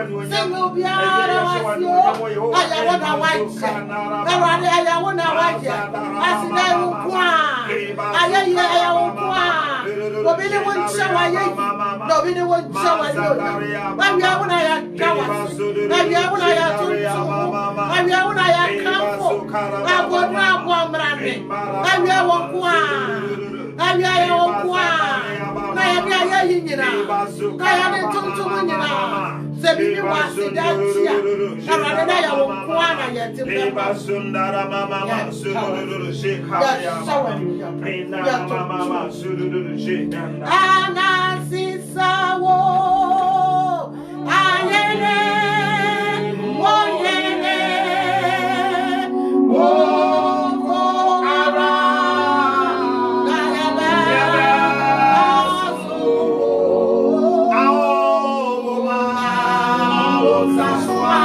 Single biara wasio. Ayawona waje. Erade ayawona waje. Asida ukwa. Ayaye ayawukwa. Obini woncha waye. Obini woncha waye. Ayawona ya kawa. Ayawona ya tuntu. Ayawona ya kampo. Agona agomrane. Ayawokwa. Ayawokwa. Na ya yinyina. Kaya ne tuntu nyina. Sebini wasidatia. Arade na ya wokwa na yetimbe. Sundara mama suru shikaya mama suru shikaya anasisawo ayene oyene oko ara gayaba asu aoma osaswa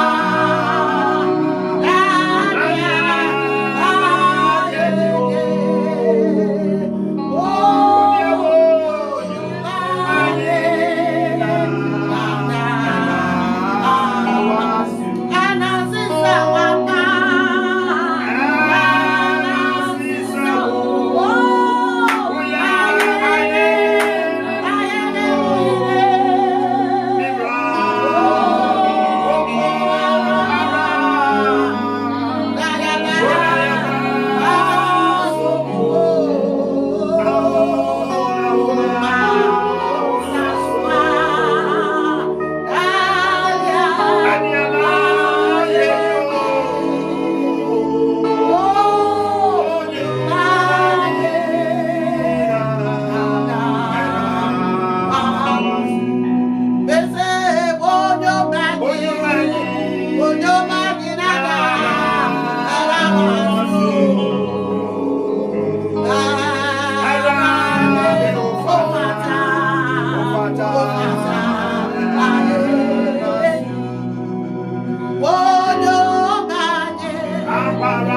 Bye.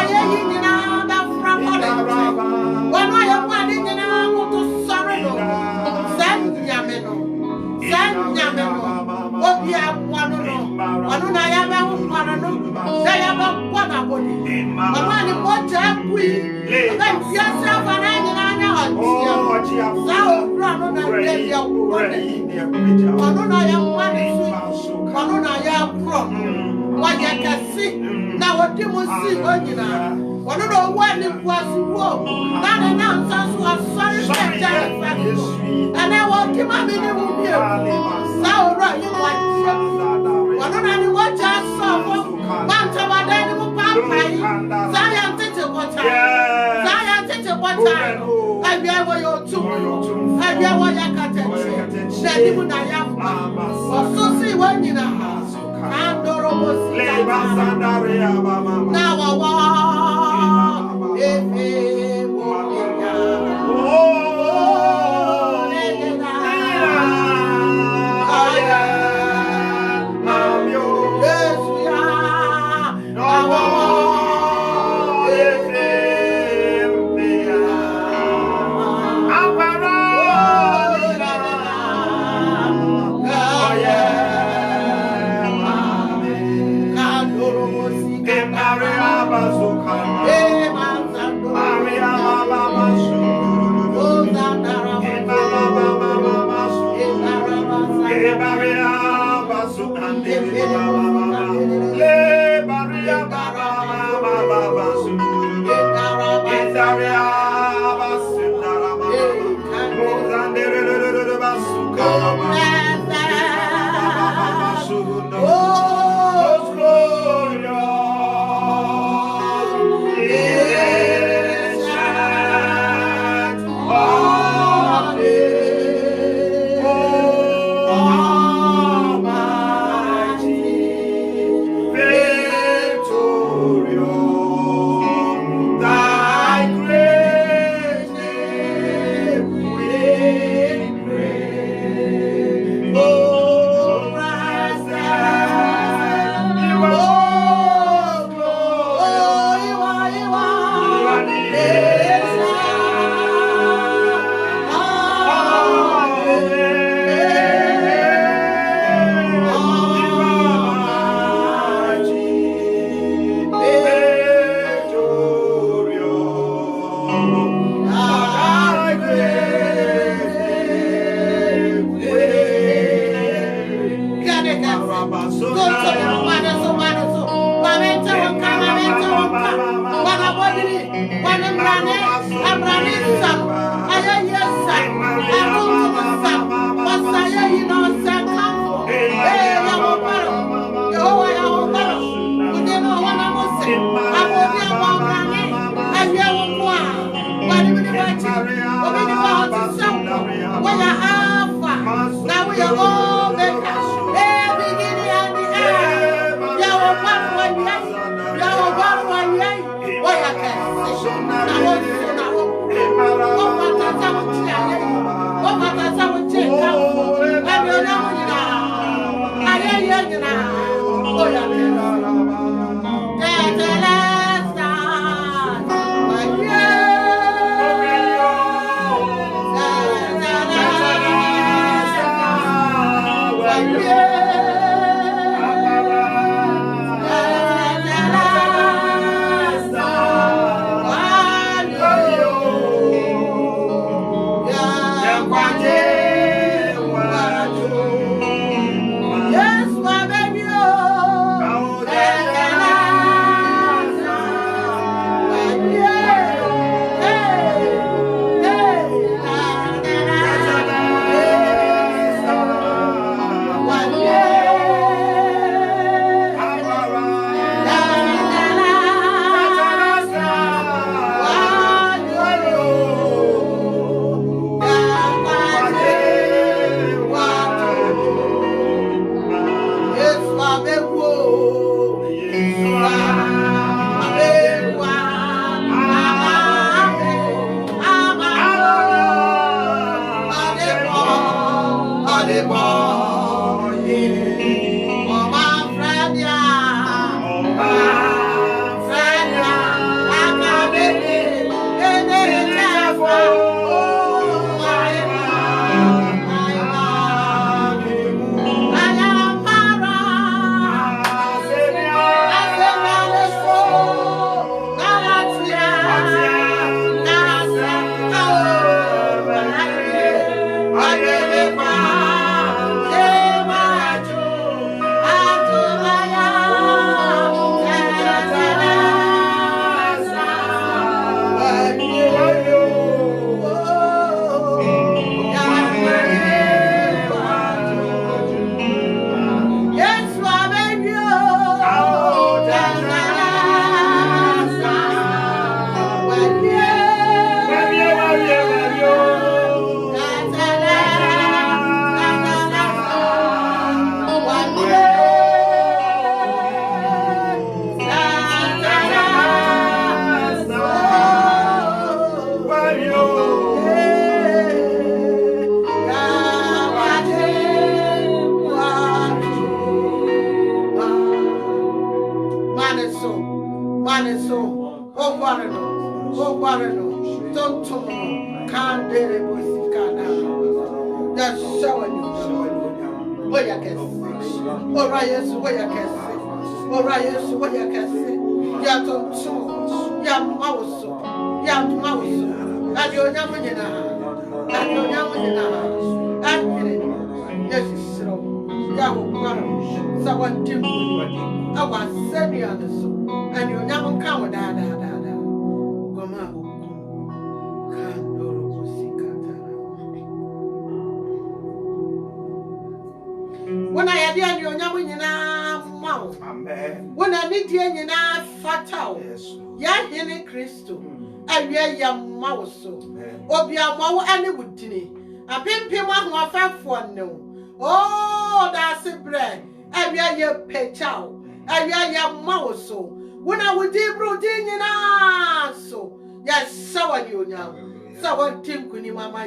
ayé yìí nyinaa bẹ fura bọ́ọ̀lù ẹ̀jẹ̀. Wọ́n náà yẹ fún adé nyinaa kó tó sọ̀rọ̀ nù. Sẹ́ nyàmé nù. Sẹ́ nyàmé nù. Obi àwọnù nù. Ọ̀nù náà yẹ bẹ wọ́n kọ́nù nù. Sẹ́ yẹ bẹ kọ́ nà bọ̀ ni. Ọ̀nù àni kò jẹ́ kú yìí. Ọ̀gá ìfìyà sí àfọ̀nà nyinaa ní ọ̀jìyà. Sá òwúrọ̀ ọ̀nù náà yẹ yẹ wúrọ̀ nì. Ọ̀nù náà yẹ wọ́n ní sùn. Ọ̀nù náà yẹ kúrọ̀. Wọ́n yẹ kẹsí. Na wodi mo si onyina wono no wo ni kwasu wo na na nsa so asori peja fa ana wo ki ma mi ni wo bi e sa oro yi wa je wono na ni wo ja so wo ma nta wa da ni mo pa pai sa ya tete kwota abi e wo yo tu abi e wo ya katechi na ni mu na ya fa so si wo nyina now yes, my baby. Oh, Barano, don't to can't dare Bosikana. That's showing you. Where you can see. All right, yes, where you can see. All right, yes, where you can see. Ya don't so. Ya mouse. Ya mouse. And you're Yamanina. And you're Yamanina. And yes, so. Yawu, someone do. I was semi on the so. And you're Yaman come with that. When I had the Yaman mouth, when I need the Yana fatal, ya healing Christo, and we are young mouse, or be a mow any wood tinny. A pimp one who fat for no. Oh, that's a bread, and we are your pet chow, and we are young mouse. When I would deep routine in us, so yes, so are you now. So what Tim Kuni Mama,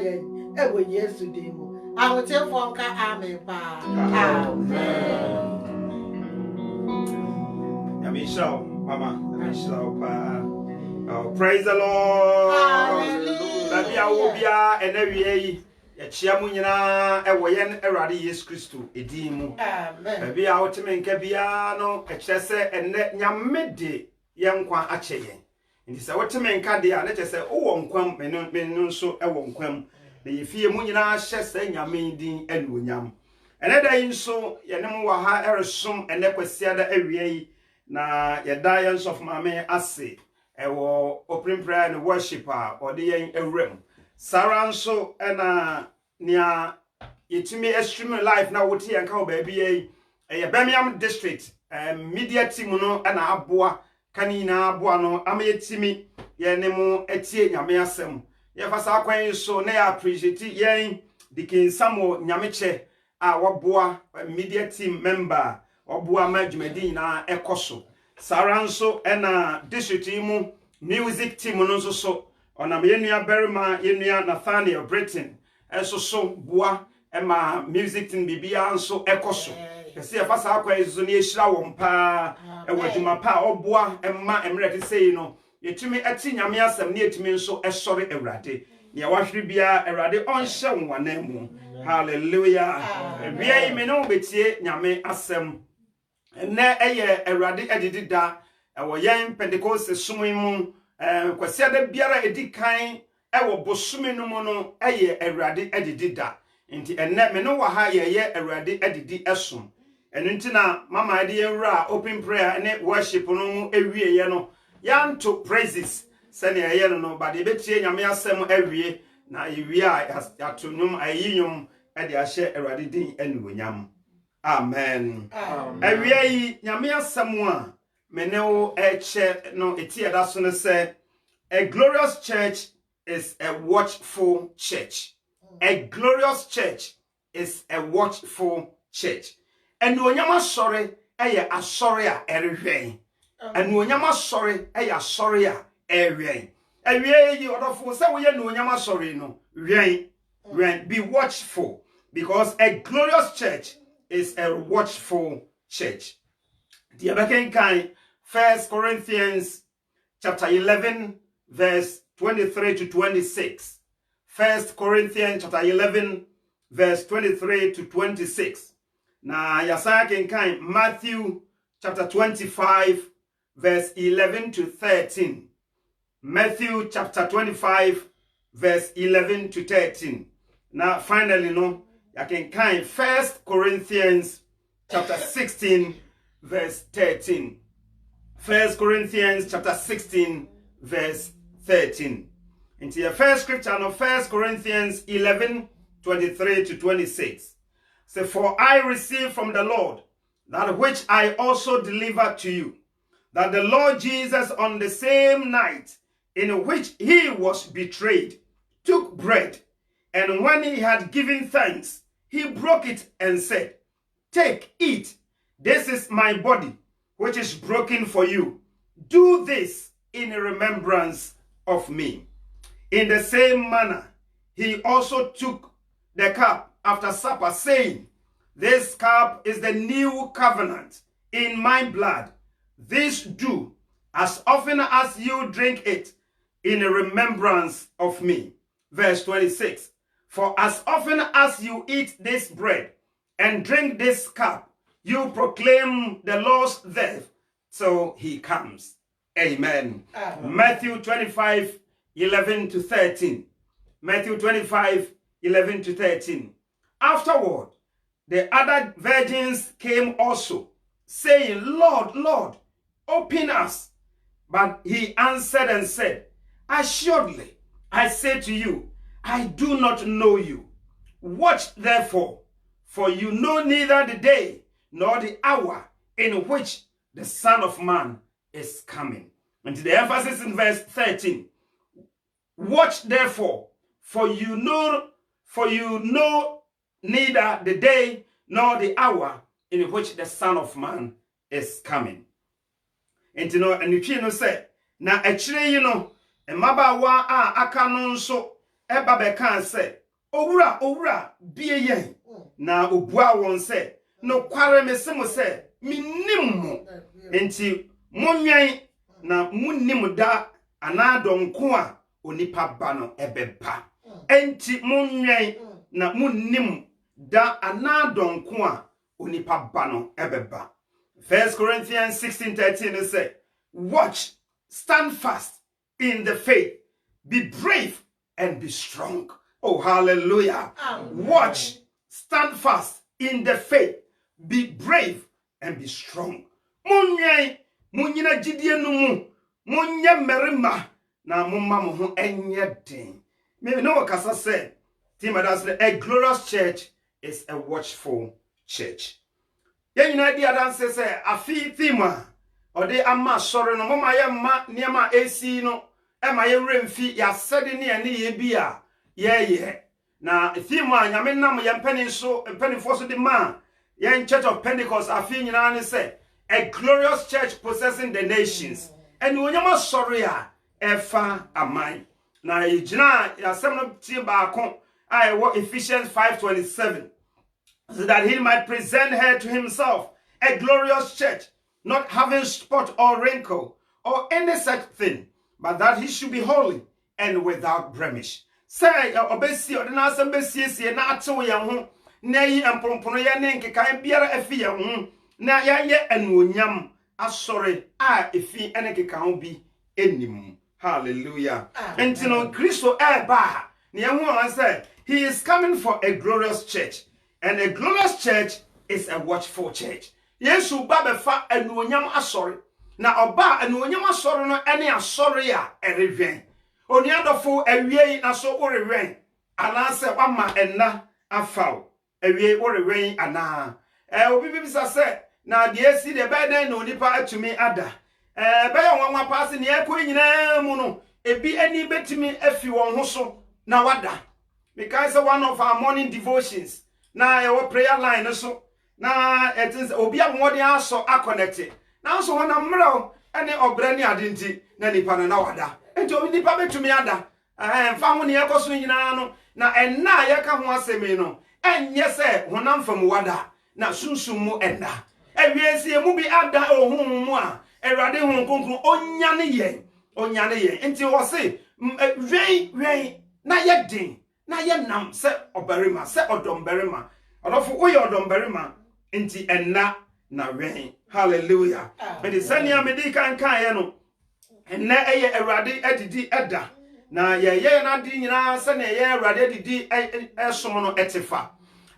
ever yesterday. I will tell Fonka, Amen. Amen. Yamisha, Mama, Yamisha, oh, praise the Lord. Hallelujah. Baby, I will be and every day. Chiamunina, a wayan eradi yes Christo, edimu. Amen. Baby, I will to make a piano, a chesse, and let yam midday, young quan achayen. And this what to make Cadia, let us say, oh, unquam, men so a wonquam. The fear munina shesse yamindi and winyam. Another in so, Yanamo ha eresum and nequesiada every na yadians of Mame Assay, a war open prayer and worshipper or the young a rim. Saranso and near Yetimi extreme life now with here and cow baby a Birmingham district, media timuno and abua canina buano, amayetimi, yenemo etie yamiasem. Yafasa quain so ne appreciate yen the king Samuel Nyamiche, our boa media team member or boa majumedina ekoso. Saranso and district timu music team so. On a Yenia Berima, Yenia Nathaniel Britain, and so bois, and my music in Bibia, so echoso. You see, if I saw a Zunia Shawampa, and what my pa or bois, and ma am ready to say, you know, you to me at Tinyamia, some near to me, so a sorry errate. Ya wash Bibia, errate on show one name. Hallelujah. We may know betie, Yame Assem. And there a year errate edited that, our young Pentecost swimming moon. Kwasia da biara edi kan ewo bosume no mu no eye awurade edidi da nti enne me no wa ha ye awurade edidi esom enu nti na mama ade ewura open prayer ne worship no mu ewie ye no yanto praises sene ye no ba de betie nyame asem awie na ewie a atonum ayinum ede ahye awurade din enuonyam amen awie yi nyame asem a Meneo eche no etie da so say a glorious church is a watchful church. A glorious church is a watchful church. And onyama sorry eye asori a erehwen. And onyama sorry eye asori a erehwen. Ewie yi odofo say we no onyama sorry no wen be watchful because a glorious church is a watchful church. The Abakan kind 1 Corinthians chapter 11 verse 23 to 26. 1 Corinthians chapter 11 verse 23 to 26. Na yasaken kind Matthew chapter 25 verse 11 to 13. Matthew chapter 25 verse 11 to 13. Now finally no yaken kind 1 Corinthians chapter 16 verse 13. 1 Corinthians chapter 16 verse 13. Into your first scripture no 1 Corinthians 11 23 to 26. Say, for I received from the Lord that which I also delivered to you, that the Lord Jesus on the same night in which he was betrayed took bread, and when he had given thanks, he broke it and said, take, eat. This is my body, which is broken for you. Do this in remembrance of me. In the same manner, he also took the cup after supper, saying, this cup is the new covenant in my blood. This do as often as you drink it in remembrance of me. Verse 26. For as often as you eat this bread and drink this cup, you proclaim the Lord's death till he comes. Amen. Matthew 25, 11 to 13. Matthew 25, 11 to 13. Afterward, the other virgins came also, saying, Lord, Lord, open us. But he answered and said, Assuredly, I say to you, I do not know you. Watch therefore, for you know neither the day nor the hour in which the Son of Man is coming. And the emphasis in verse 13. Watch therefore, for you know neither the day nor the hour in which the Son of Man is coming. And you know, and you know say, na actually you know, emabawa aka no nso eba beka say, owura bie yen. Na obua won say, no kware me se mo say, minnim mo. Enti monwan na munnim da anadonko a onipa ba no ebeba. Enti monwan na munnim da anadonko a onipa ba no ebeba. 1 Corinthians 16:13 says, watch, stand fast in the faith, be brave and be strong. Oh, hallelujah. Amen. Watch, stand fast in the faith, be brave and be strong. Munyai, munyina jidie numu, munya merima, na mumma muhu enye den. Maybe no one can say, a glorious church is a watchful church. Yeah, you know, the other say, a fee thema, or they are ma sorry no mama ma near my AC no, and my rim fee, ya said in near near beer. Yeah. Now, thema, Yamen yam penny so, and penny force the man, in Church of Pentecost, I feel you say, a glorious church possessing the nations. And when you're sorry, efa a mine. Now, you know, some team back on, I work Ephesians 5:27. So that he might present her to himself, a glorious church, not having spot or wrinkle or any such thing, but that he should be holy and without blemish. Say, obesi or the nasa besi na ato yahu, nay and pompono ya nenke kan biara efi yahu, na ya ye enwonyam asore a efi eneke kan bi enim. Hallelujah. And you know, Christo eba, ni yahu say, he is coming for a glorious church. And a glorious church is a watchful church. Yesu ba befa enuonyam asori. Na oba enuonyam asori no ene asori a erewen. Oni adofo awie na so orewen. Ana se wama enna afaw. Awie orewen ana. Obi bibisa se na de esi de beden na onipa atumi ada. Be yon wanwa pass ne ekọ nyina mu no. Ebi ani betimi afi won ho so na wada. Because one of our morning devotions. Na your prayer line so na it is obi amode aso connected. Now so when amro ene obrani adenti na nipa na wada. Enti obi nipa betumi ada. Mfa ho ne yekoso nyina no na enna ye ka ho asemi no. Enye se honam fam wada na sunsum mu enna. Ewiese mu bi ada ohun mu a Erade hu konkron onyane yen. Enti wo se wen na ye din. Na ye nam se obarima se odombarima odofo uye odombarima enti enna na wen. Hallelujah. But the sanya medika kan ye no enna eye Erade adidi eda na ye na di nyina se na ye Erade adidi esom no etefa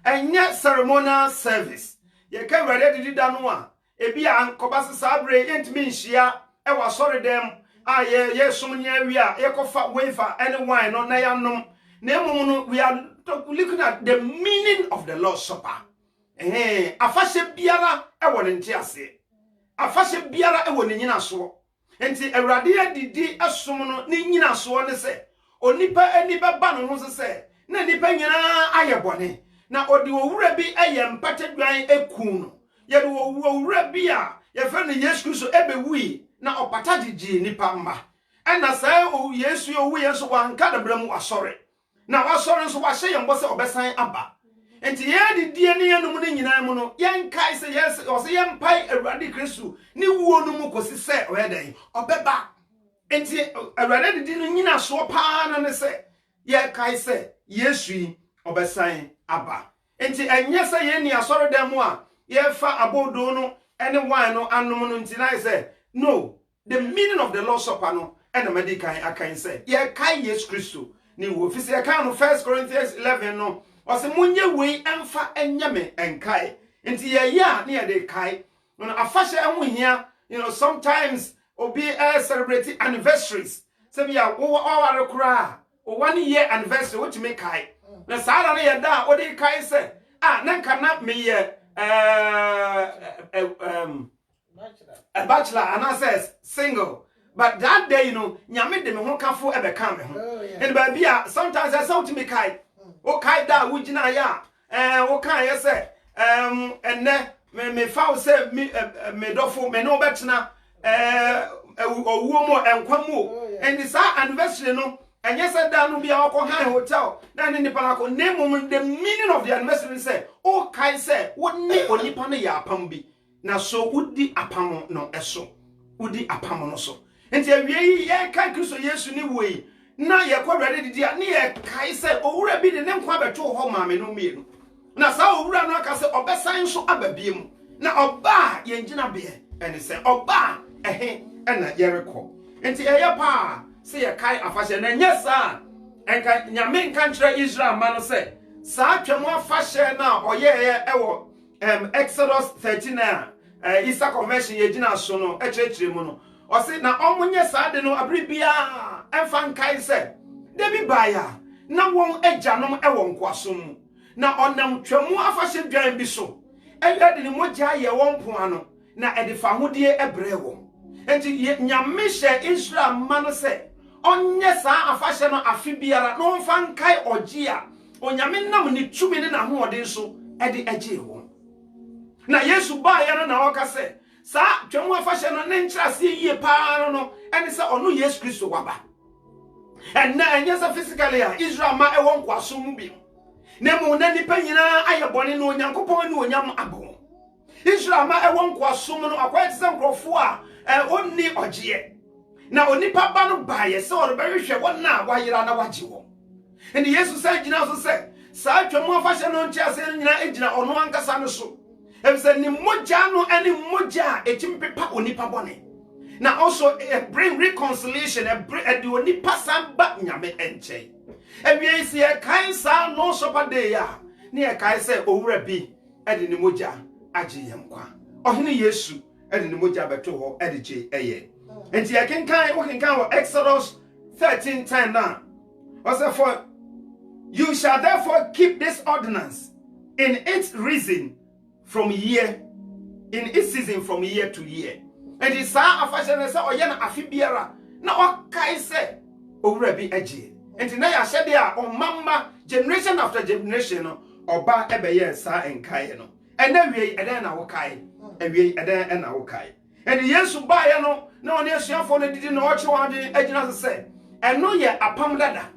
enye ceremonial service ye ka Erade adidi da no a ebi ankoba se sabre yentimi nhia e wa sori dem a ye som nya wi a ye kofa wefa any wine no na ya nom. We are looking at the meaning of the Lord's Supper. Afashe biara ewo ne ntiase. Afashe biara ewo ne nyina so. Enti Awurade adidi asom no ne nyina so ne se onipa ani beba no ho se na nipa nyina ayebone na odi owura bi empatedwan eku no. Ye do owura bi a ye fe ne Yesu Kristo ebewui na opatagigi nipa mma. Ena say o Yesu owu ye so wanka da bramu asore. Na wasore nso wahye yembo se obesan aba. enti ye de die ne ye no mu ne nyina mu no yen kai se yes o se yen pai Awurade Kristo ne wuo no mu kosi se oyeden obeba enti Awurade de di no nyina so pa na ne se ye kai se Yesu obesan aba enti enye se ye ni asoro dem a ye fa abodo no ene wine no anom no enti na say no the meaning of the Lord's Supper no ene medical akan say ye kai Yesu Kristo ni wo fi se kan no 1 Corinthians 11 no o se munye wei emfa enyame enkai enti ye ya na ye de kai no afashe enwo hia sometimes obi celebrate anniversaries se bia wo ware kura o 1 year anniversary what make kai na sala na ye da o de kai se na nka na me ye a bachelor and I says single. But that day, nyame de me ho kafo ebe kan me ho. And baby, sometimes I say to me kai, o kai da wujina ya. O kai ye say, enne me fa say me dofo me no betena owuo mo enkwa mo. And this anniversary no, and yes I da no bia akọ high hotel. Na ni nipa na ko name the meaning of the anniversary say, o kai say, wo ni onipa no ya apam bi. Na so udi apam no eso. Udi apam no so. Enti awie ye kan Kristo Yesu ni woi na ye kwa Awurade didi a ne ye kai se owura bi de ne nkwa beto ho ma me no mienu na sa owura no aka se obesan so ababiem na oba ye ngina be ene se oba ena ye rekọ enti eye pa se ye kai afahye na nyesa enka nyame nka nkyere Israel ma no se sa atwemu afahye na oye ewo Exodus 13 Easter convention ye gina so no ekyerechire mu no o se na omunye saade no abribia emfa nkai se debi baya na won ajanom ewo nkwasom na onam twemu afahye dwan bi so ede ni mogya ye won po ano na ede fa hodie ebre wo enti nyame hye Israel man se onye sa afahye no afi biara no mfa nkai ogie a onyame nam ni tumi ne na hoɔden so ede agye wo na Yesu ba ya na oka se sa twemu afahye no ne nkyerase yie pa no ene se onu Yesu Kristo waba and na enye se physically a Israel ma ewon kwaso mu bi na mu na nipa nyina aye bone no Onyankopɔn ne onyam abo Israel ma ewon kwaso mu no akwai tse nkrofo a onni ogye na onipa ba no ba ye se o be hwehwe wona wayira na wagye wo ene Yesu sa gina so se sa twemu afahye no nkyerase nyina egina ono ankasa no so Ebse ni moja no any moja etimpepa onipa bone. Na also bring reconciliation the onipa samba nyame enche. Ewie isi e kan sa no sopa day ya. Ni e kai se owura bi ede ni moja agye yemkwa. Ohene Yesu ede ni moja beto ho ede je eye. Enti e kenkan Exodus 13:10 now. Also for you shall therefore keep this ordinance in its reason from year in its season from year to year. And the sa afashe say oyena afi biara na okai say owura bi agye. And na ya hyede a omamma generation after generation no oba ebeye sa enkai no. And na wie eden na wokai. Ewie eden na wokai. And Yesu ba ye no na oni asuafo no didi na oche wadwe agina say eno ye apam dada.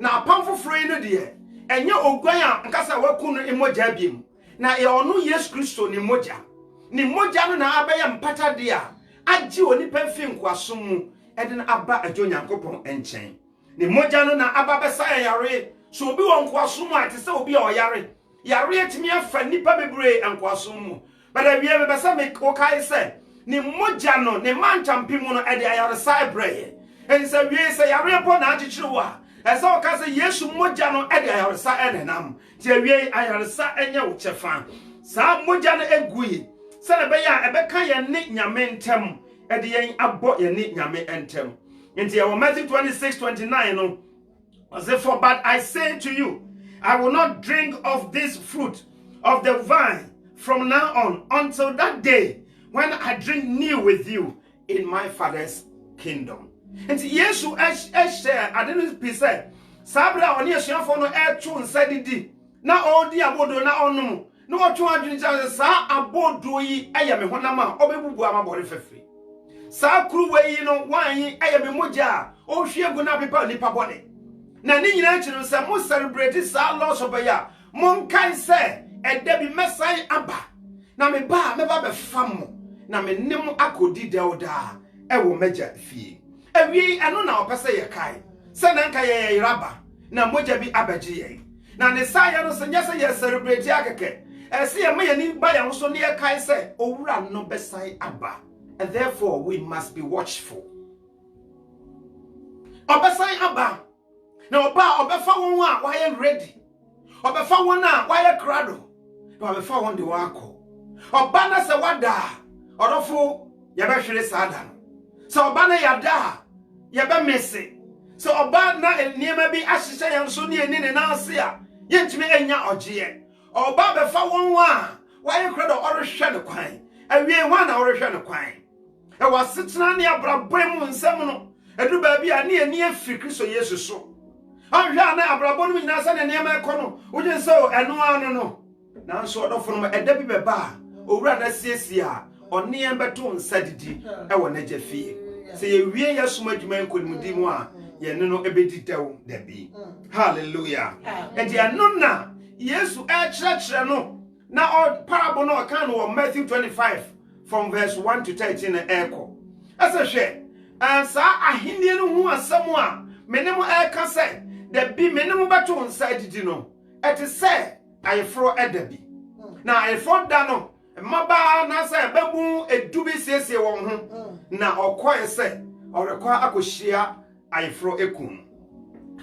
Na apam foforo no de enye ogwan a nkasa waku no emoja biem. Na e onu Yesu Kristo ni moja no na abaya mpata de a agye onipa mfi nkwasom mu ede na aba adwo Nyankopɔn enchen ni moja no na aba besa yare so obi won nkwasom a te se obi a oyare yare atimi afa nipa bebre nkwasom mu bada wie be besa me okai se ni moja no ne manchampim no ede ayare sa ebreye en se wie se yare po na achichire wa esa oka se Yesu moja no ede ayare sa enenam ti wie ayare sa enya wo chefa sa moja no egui se na be ya ebeka ye ne nyame ntem ede yen abo ye ne nyame ntem enti ye Matthew 26:29 no for but I say to you I will not drink of this fruit of the vine from now on until that day when I drink new with you in my Father's kingdom. Enti Yesu share adenu pise sabra oni asuafo no etu nsadidi na odi abodo na onom na otu adwini sa abodo yi eye me honam a obebubu amabore fefe sa kruwe yi no wan yi eye me moja o hwiegu na pepa nipa bone na ni nyina chiru se mo celebrate sa loss of ya monkae se edebi mesan aba na me ba me ba be famo na me nim akodi dewda ewo meja fie awie eno na opese ye kai se na nka ye raba na moja bi abaji ye na ne sa ya no se nyese ye celebrate akeke ese ye me ni ba ya so ne ye kai se owura no besan aba, and therefore we must be watchful. Obesan aba na oba obefa won a why ready, obefa won a why krado na obefa won de wako oba na se wada odofo ye be hwere sada no se oba na yada ye be mese se oba na eniema bi ahyehye yan so ne eni ne na ase a ye ntimi enya ogye oba befa won a why krado orehwe ne kwan awie ho na orehwe ne kwan e wasetena ne abrabɔ mu nsɛm no edu ba bi a ne eni afiri Kristo Yesu so anhwa na abrabɔ no nyina sɛ ne niema ekɔ no wogye sɛ eno ano no nanso odofo no eda bi beba owura na siesie a ɔne en beto nsa didi e wɔ n'agya fie sɛ ye wie Yesu madwuma nkonimdi mu a ye ne no ebedi daw da bi. Hallelujah. Enti eno na Yesu kyerɛkyerɛ no na parable no ɔka no wɔ Matthew 25 from verse 1 to 13 eko asa hwe ansa ahenni no hu asɛm a menem eka sɛ da bi menem beto nsa didi no ɛte sɛ ayeforo ɛda bi na ayeforo da no maba na sɛ babu edu bi siesie wɔn ho na ɔkɔe sɛ ɔrekɔ akɔhyia ayeforo ekum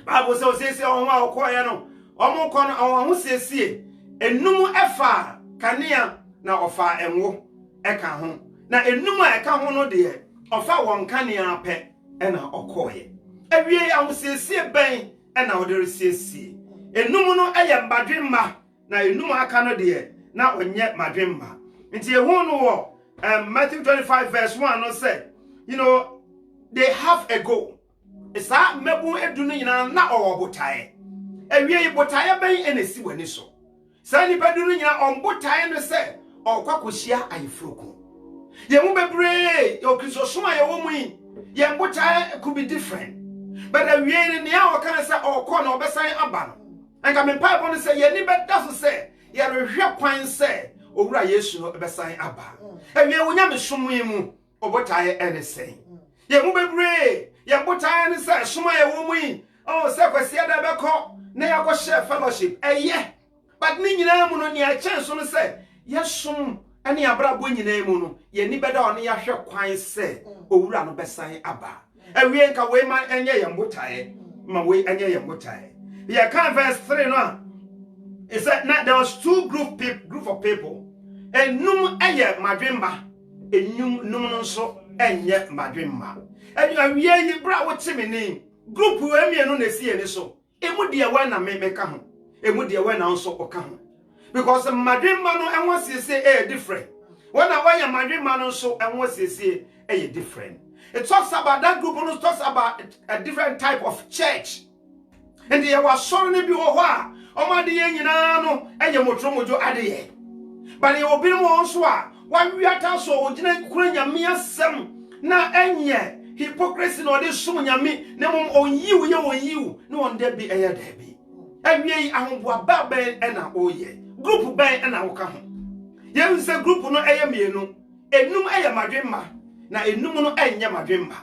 Bible sɛ osiesie wɔn ho a ɔkɔe no ɔmo kɔ no ɔmo ho siesie enum ɛfa kanea na ɔfa enwo eka ho na enum a eka ho no de ɔfa wɔn kanea pɛ ɛna ɔkɔe awie ahosiesie bɛn ɛna ɔde resiesie enum no ɛyɛ mbadwemma na enum aka no de na onye madwemma nti ehu no wɔ Matthew 25 verse 1 no say, you know, they have a goal. Isa mebu edu no nyina na ɔwɔ botae awie botae bɛn ɛnesi wani so sa ni bedu no nyina ɔmbotae no sɛ ɔkwakohyia ayefroko ye mu bebre okristosom a ye wo mu yi ye botae could be different, but awie ne ya ɔka sɛ ɔkɔ na ɔbɛsan aba no anka me pipe no sɛ ye ni bɛda so sɛ ye rehwɛ kwan sɛ owura Yesu no ɔbɛsan aba awie wonya mesom yi mu ɔbotae ɛne sɛn ye mu bebre ye botae ne sɛ soma ye wo mu yi sɛ kwasia da bɛkɔ na yakɔ share fellowship but ni nyina mu no ne a chance no sɛ yesom ane abrabo nyina mu no ye ni bɛda ɔne yahwɛ kwan sɛ owura no bɛsan aba awie nka we ma enye ye botae ma we enye ye botae ye kan verse 3 no it said now there was two group of people enum eye madwemba enum num no so enye madwemba awie yi bra wo timini group we mienu na sie ni so emu de we na me ka ho emu de we na nso o ka ho because madwemba no enwo siesie different when na we madwemba no so enwo siesie different. It talks about that group no talks about a different type of church, and they were sorry bi wo ho a omade ye nyina no motromojo adeye but they will be more so a wan wiata so ogina kura nyame asem na enye hypocrisy no de som nyame na mom onyiwu ye onyiwu no on de bi eye da bi awie ahomboa ba ben na oye group ben na wo ka ho ye nse group no eye mienu enum eye madwemma na enum no enye madwemma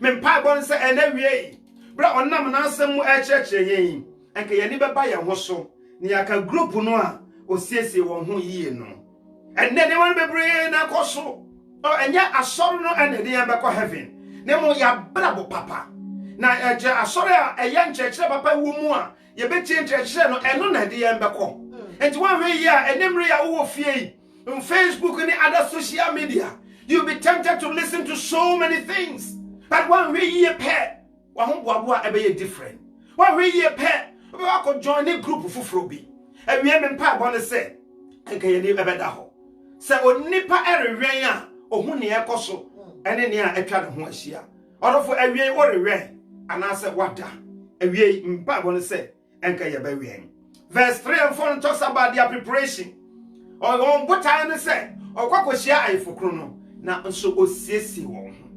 me mpa bon se ena wie bra onam na asem mu ekyekye yen enke ye ni beba ye ho so ni aka group no a osiesie won ho yie no enne ne won bebre na koso enye asoro no enne de ye beko heaven ne mo ya brabo papa na eje asoro a eye nkyekye papa wo mu a ye betie nkyekye no eno na de ye beko enti wan we yi a enemre ya wo fie on Facebook and other social media you'll be tempted to listen to so many things, but one way ye pair one boa ebe different one way ye pair we ko join a group fufuro bi e wie me mpa bo ne se enka ye ni ebe da ho se onipa erehwen a ohun ne ekoso ene ne a etwa ne ho ahia odofo awie wo rehwen ana se wada awie mpa bo ne se enka ye ba wen. Verse 3 and 4 talks about their preparation or on what time ne se okwakohia ayefokro no na nso osiesi won ho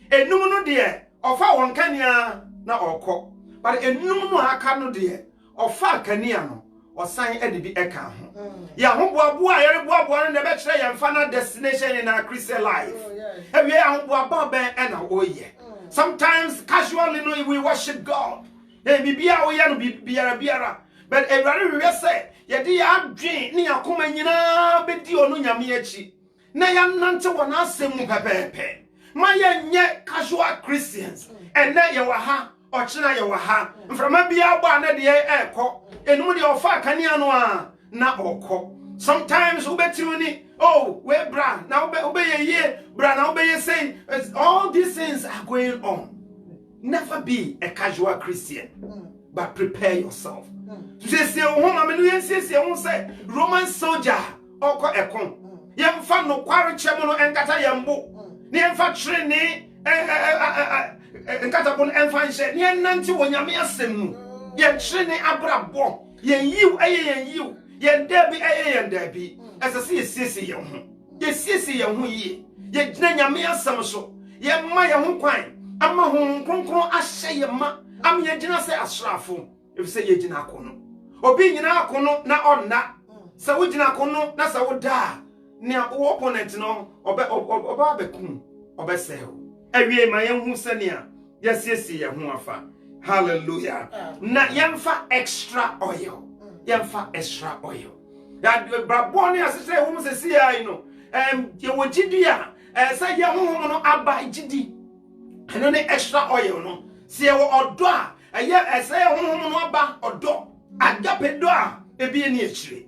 enum no de ofa won kanea na okọ but enum no aka no de ofa kanea no osan e de bi eka ho ya ho boaboa yere boaboa no be kire ye final destination in our Christian life e we ahoboa ba ben e na oye sometimes casually no we worship God e bibia wo ye no biara but everybody we say ye di adwen ni akoma nyina be di onu nyame achi na ya nante wona asemu pepepe ma ye nye casual Christians and na ye wa ha ochina ye wa ha mframa bia gba na de ekọ enum de ofa kanea no a na okọ sometimes ubetuni oh we bra na ubeye bra na ubeye say all these things are going on. Never be a casual Christian but prepare yourself. Say Roman soldier oko ekon yemfa no kware chemo no enkata yembo ne yemfa trene enkata bon emfa nche ne nanti wonyame asem mu ye trene abrabo ye yiw ye dabi ye dabi asase ye siesie ye ho ye siesie ye ho yi ye gina nyame asem so ye ma ye ho kwan ama ho kronkron ahye ye ma am ye gina se asrafo if say ye gina akono obi nyina akono na onna se wo gina akono na se wo da ne wo opponent no oba bekum obesel awie ma ye hu se ne a ye siesie ye ho afa hallelujah na yemfa extra oil that brabo ne asese wo se si ai no ye wo gidi a se ye ho no aba gidi eno ne extra oil no se ye wo odo a ye se ye ho no aba odo agape do a ebi eni echire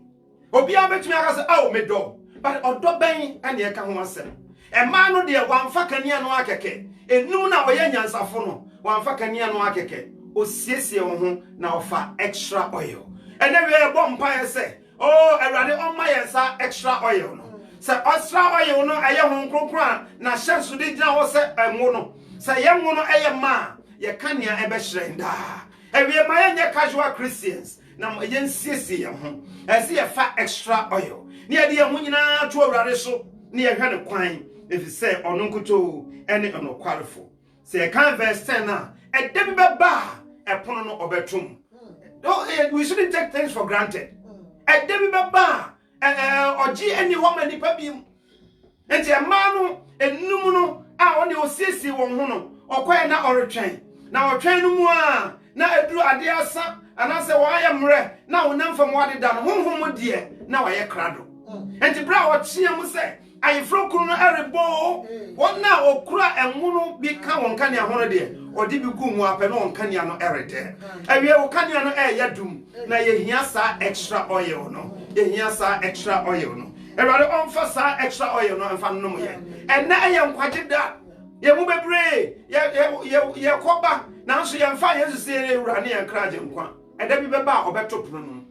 obi abetumi aka se awo medo but odo ben ane e ka ho asem e ma no de wamfa kanea no akeke enum na oye nyansafo no wamfa kanea no akeke osiesie wo ho na ofa extra oil and then we bomb pie say oh erade on my extra oil no say extra oil no aye ho kronkron na hye so de gina ho say enwo no say ye nwo no aye ma ye kanea ebe shrenda e we ma ye casual Christians na ye nsiesie ye ho e say ye fa extra oil ne ye de ye ho nyina to awurade so ne ye hwe ne kwan if say ono nkoto ene ono kwarefo say kan verse 10 na e de bi ba epono no obetum. We shouldn't take things for granted. A debi baba, oji any woman ni pabim. Enti a manu, enumuno, on the osisi wonhono, or quite na or train. Now a train mua, now I drew a dear son, and I say, why I am re, now none from what it done, home dear, now I a cradle. And the brow what she must say, I froke on every bow, what now or cry and mono become on Kanya holiday. Or did you go up and on Kanyano errate? And we have Kanyano air yadum. Now ye hear sa extra oil no. Ye hear sa extra oil no. And rather on for sa extra oil no and fan no more. And now I am quite that. Ye move a bray. Ye coba. Now she am fire to say running and crashing one. And then we be back or better pronum.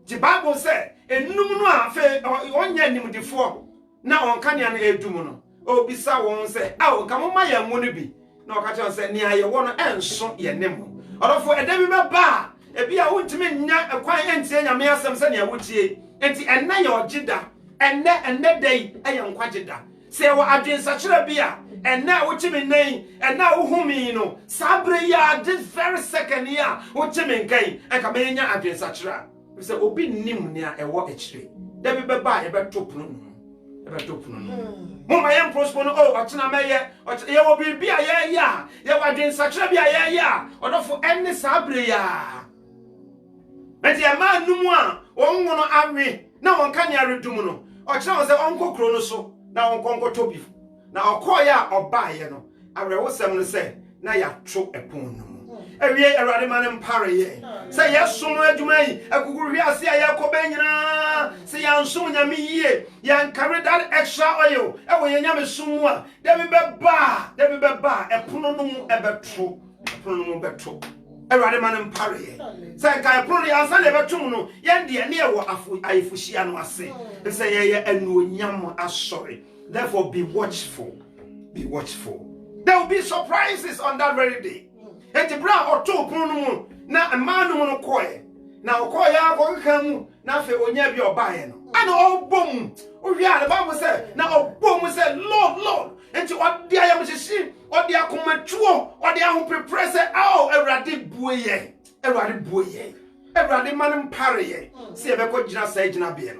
The Bible said, and no fair or on yanim before. Now on Kanyan air dumuno. Oh, Bisa won't say, oh, come on, my young would be. No catcher said near your one and so ye nemo. Or for a demi ba, a be a wood to me, a quiet saying a mere some senior would ye, and now your jida, and that day I am quajida. Say what I did such a beer, and now what you mean name, and now whom you know, Sabria this very second year, what you mean game, and come in your against such a. We say, Obi nim near a watch tree. Debbie by a better prune. Mama yam prosper oh ochina meye ye wo bibia ya ye wadwen sakra bia ya odofo enne sabre ya meti e ma numu a wonwo no awe na won ka ne aredum no ochina wo se onko kro no so na won konko tobi na okoya obaye no arewo sem no se na ya tro epon no ewie erade manem pare ye say yesom adwuma yi akuguru wi ase aye koba nyina say yansum nyame yie yan carry that extra oil e wo nyame sum a debi beba epono no mu ebetro erade manem pare ye say kai epono ya san ebetum no yan de ne e wo ayifuhia no ase say ye anuonyam asori. Therefore be watchful. There will be surprises on that very day. And the bra or two punu na a man no koy. Now koy ya go kamu na fe onya bi obaye no. And all boom. O wi the Bible say na o boom say Lord. And what dia ya mhyeshi, what dia komachuo, what dia ho prepare say oh Erade buoye. Everybody man parry. See a beco jina say jina bien.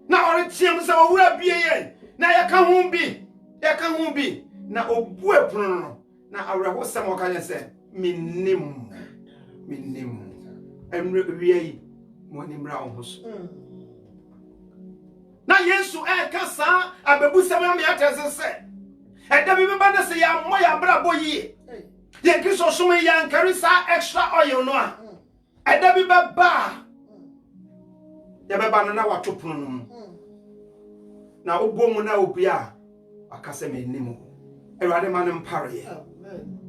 Now or team say owura bie ye. Na ya ka ho bi. Ya ka ho bi. Na obu epunu no. Na awra ho sam o ka say minnim. Emre wiei mo ni mra ho so. Na Yesu ka sa abebu sam am ya tese se. Eda bi ba na se ya mo ya bra boyi. Ye Kristo so me ya nkari sa extra oil no a. Eda bi ba ya beba no na watopunu no. Na obomu na obia akase me nimu. Ewade ma no mpare.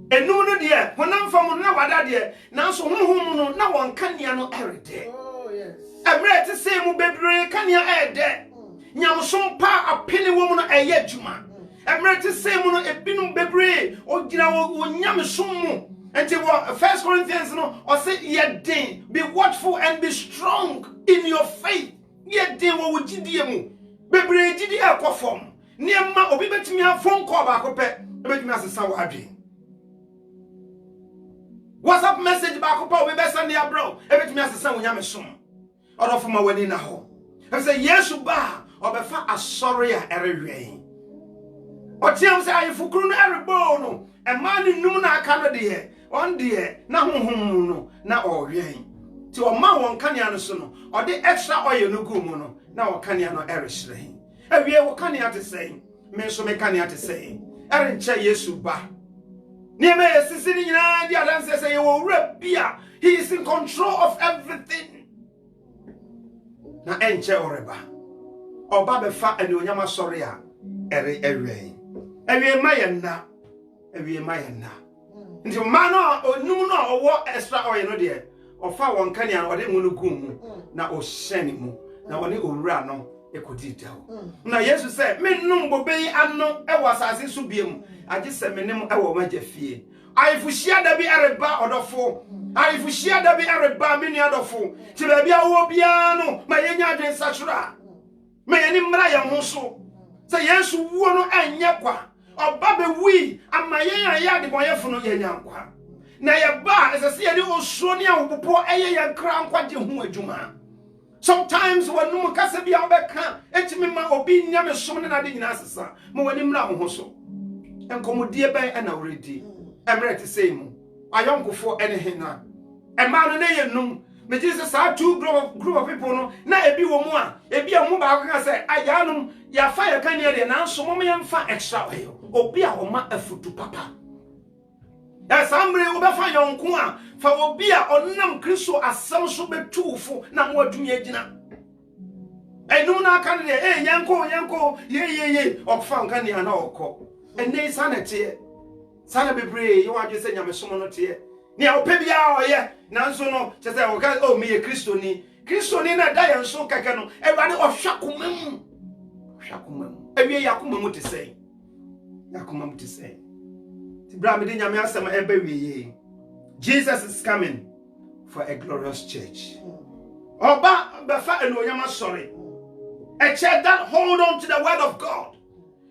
Enum no de honam fam na wada de nanso honhom no na won kanea no erede. Oh yes. Ebre te se mu bebre kanea erde. Nyamsom pa apene wo mu no eye adwuma. Ebre te se mu no ebinum bebre ogina wo nyamsom mu. Enti wo 1 Corinthians no o say ye den, be watchful and be strong in your faith. Ye den wo gidie mu. Bebre gidie akofom. Niema obi betimi afon ko ba akopɛ, betimi asesa wo adwen. WhatsApp message ba akopɛ obi be send ya bro, betimi asesa wo nyamesom. Odofo ma wani na ho. E say Yesu ba obefa asori a erehwen. Otiam say ayefukuru no erebo no, e ma ni num na aka no de on de na honhom no na ohwen. Ti o ma won kanea no so no, o de extra oil no gu mu no, na o kanea no ereshren. Ewie wo kanea te sei, me so me kanea te sei. Erenche Yesu ba. Nieme yesisi ni nyina di adanse say wo wura bia, he is in control of everything. Na enche oreba. Oba be fa ene onyama sori a ere ewie. Ewie mayenna. Ewie mayenna. Nti ma no onum no owo extra oil no de. Ofa won kanea no de ngunu gum na o hyene mu. Na woni owura no ekodi dawo. Na Yesu say me num bobe ano e wasase so biem. Age se menem e wo magafie. Aifuhia da bi ereba odofo. Aifuhia da bi ereba meni adofo. Ti ba bia wo bia no ma yenya adwen sachura. Me yeni mra ya ho so. Say Yesu wo no anya kwa. Oba be wi amayen ya de boyefo no yenya kwa. Na ye ba esese ye de osuo ne awopopo eye ye kra nkwa je ho adwuma. Sometimes when no kase bia obeka etimi ma obi nyame som ne na de nyina asesa. Ma wani mra ho so. Enkomodie ben na already. Emre te say mu. Ayonkofo ene hena. E ma no na ye num. Me Jesus sa two group of people no na ebi wo mu a ebi amu ba ko ka say ayanum ya fa ya kan ye na nso mo me mfa extra oil. Obi a wo ma afutu papa. Ya sambre wo be fa yonko a fa obi a onnam Kristo asam so betufo na mo adumi agina. Enum na kan de yanko ye okfa nkan ya na okọ. Ene sanete sana bebre yo adwe se nyamesom no te ni a opebia oye nanso no che se o ka o me ye Kristo ni na da yanso kaka no ewade ohwakomam ewie yakomam te sei ti bra me de nyame asem eba wieye. Jesus is coming for a glorious church. Oba befa eno nyama sorry, a church that hold on to the word of God.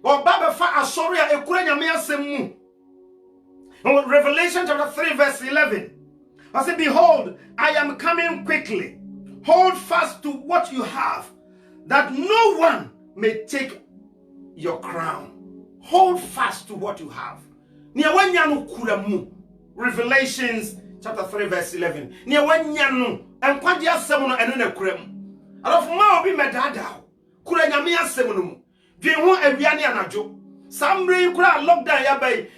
Oba befa asori a ekura nyame asem mu. Revelation chapter 3 verse 11. I say, behold, I am coming quickly. Hold fast to what you have, that no one may take your crown. Hold fast to what you have. Revelations chapter 3 verse 11.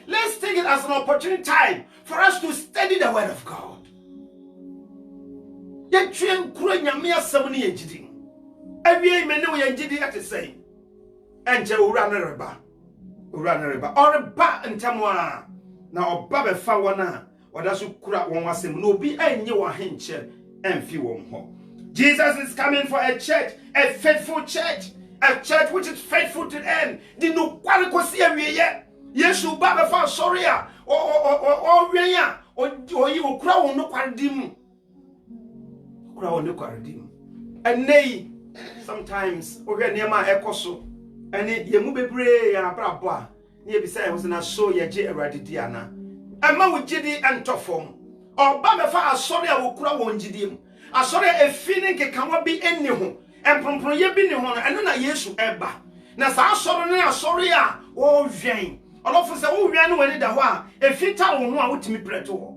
Let's take it as an opportune time for us to study the word of God. Jesus is coming for a church, a faithful church. A church which is faithful to the end. Di no kware kosi awieye. Yesu ba be fa sorry a o wienya o yi okura won no kware dim. Okura won no kware dim. Enei sometimes o hwe niam a ekoso ene yemu bebre ya brabo a ne ye bisa e na so ye je awrade di ana. Ema wo gidi entofom. Oba me fa asori a okura won gidiem. asɔre a efini kekawa bi enni ho empronproye bi ne ho no eno na Yesu eba na saa asɔre ne asɔre a o hwen olofo se wo hwen no wani da ho a efita wo ho a wotimi preto ho